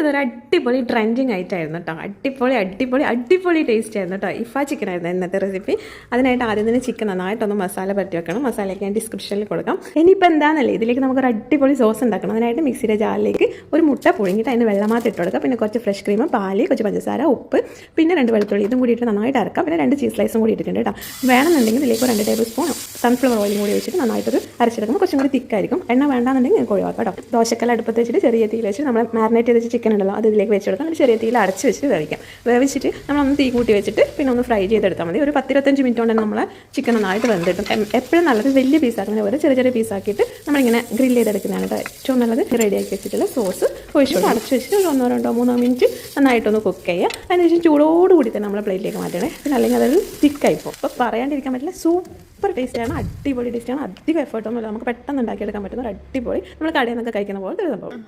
ഇതൊരു അടിപൊളി ട്രെൻഡിങ് ആയിട്ടായിരുന്നു കേട്ടോ. അടിപൊളി ടേസ്റ്റ് ആയിരുന്നു കേട്ടോ. ഇഫ ചിക്കൻ ആയിരുന്നു ഇന്നത്തെ റെസിപ്പി. അതിനായിട്ട് ആദ്യം തന്നെ ചിക്കൻ നന്നായിട്ടൊന്ന് മസാല പരട്ടി വെക്കണം. മസാലയൊക്കെ ഞാൻ ഡിസ്ക്രിപ്ഷനിൽ കൊടുക്കാം. ഇനിയിപ്പോൾ എന്താണെന്നല്ലേ, ഇതിലേക്ക് നമുക്കൊരു അടിപൊളി സോസ് ഉണ്ടാക്കണം. അതിനായിട്ട് മിക്സിയുടെ ജാറിലേക്ക് ഒരു മുട്ട പുഴുങ്ങിയിട്ട് അതിന് വെള്ളമായിട്ട് ഇട്ട് കൊടുക്കുക. പിന്നെ കുറച്ച് ഫ്രഷ് ക്രീം, പാല്, കുറച്ച് പഞ്ചസാര, ഉപ്പ്, പിന്നെ 2 വെളുത്തുള്ളി ഇതും കൂടിയിട്ട് നന്നായിട്ട് അരക്കാം. പിന്നെ 2 ചീസ് സ്ലൈസും കൂടി ഇട്ടിട്ടുണ്ട് കേട്ടോ. വേണമെന്നുണ്ടെങ്കിൽ ഇതിലേക്ക് 2 ടേബിൾ സ്പൂൺ സൺഫ്ലവർ ഓയിലും കൂടി വെച്ചിട്ട് നന്നായിട്ടൊരു അരച്ചെടുക്കുമ്പോൾ കുറച്ചും കൂടി തിക്കായിരിക്കും. എണ്ണ വേണ്ടാന്നുണ്ടെങ്കിൽ നിങ്ങൾക്ക് ഒഴിവാക്കാം കേട്ടോ. ദോശക്കല്ല അടുപ്പത്ത് വെച്ചിട്ട് ചെറിയ തീയിൽ വെച്ചിട്ട് നമ്മൾ മാരിനേറ്റ് ചെയ്ത് ചിക്കൻ ഉണ്ടല്ലോ, അത് ഇതിലേക്ക് വെച്ച് കൊടുക്കാം. ചെറിയ തീയിൽ അടച്ച് വെച്ചിട്ട് വേവിച്ചിട്ട് നമ്മളൊന്ന് തീ കൂട്ടി വെച്ചിട്ട് പിന്നെ ഒന്ന് ഫ്രൈ ചെയ്തെടുത്താൽ മതി. ഒരു 10-25 മിനിറ്റ് കൊണ്ട് നമ്മൾ ചിക്കൻ നന്നായിട്ട് വെന്തിട്ടും. എപ്പോഴും നല്ലത് വലിയ പീസാക്കുന്ന പോലെ ചെറിയ പീസാക്കിയിട്ട് നമ്മളിങ്ങനെ ഗ്രില്ല് ചെയ്തെടുക്കുന്നതാണ് കേട്ടോ ഏറ്റവും നല്ലത്. റെഡിയാക്കി വെച്ചിട്ടുള്ള സോസ് ഒഴിച്ചോളൂ. അടച്ച് വെച്ചിട്ട് ഒരു 1, 2, 3 മിനിറ്റ് നന്നായിട്ടൊന്ന് കുക്ക് ചെയ്യുക. അതിനുശേഷം ചൂടോടുകൂടി തന്നെ നമ്മൾ പ്ലേറ്റിലേക്ക് മാറ്റണേ. പിന്നെ അല്ലെങ്കിൽ അതൊരു തിക്കായിപ്പോൾ അപ്പോൾ പറയാണ്ടിരിക്കാൻ പറ്റില്ല. സൂപ്പർ ടേസ്റ്റാണ്, അടിപൊളി ടേസ്റ്റാണ്. അധികം എഫേർട്ടൊന്നുമില്ല, നമുക്ക് പെട്ടെന്ന് ഉണ്ടാക്കിയെടുക്കാൻ പറ്റുന്ന ഒരു അടിപൊളി നമ്മൾ കടയിൽ നിന്നൊക്കെ കഴിക്കുന്ന പോലത്തെ ഒരു സംഭവം.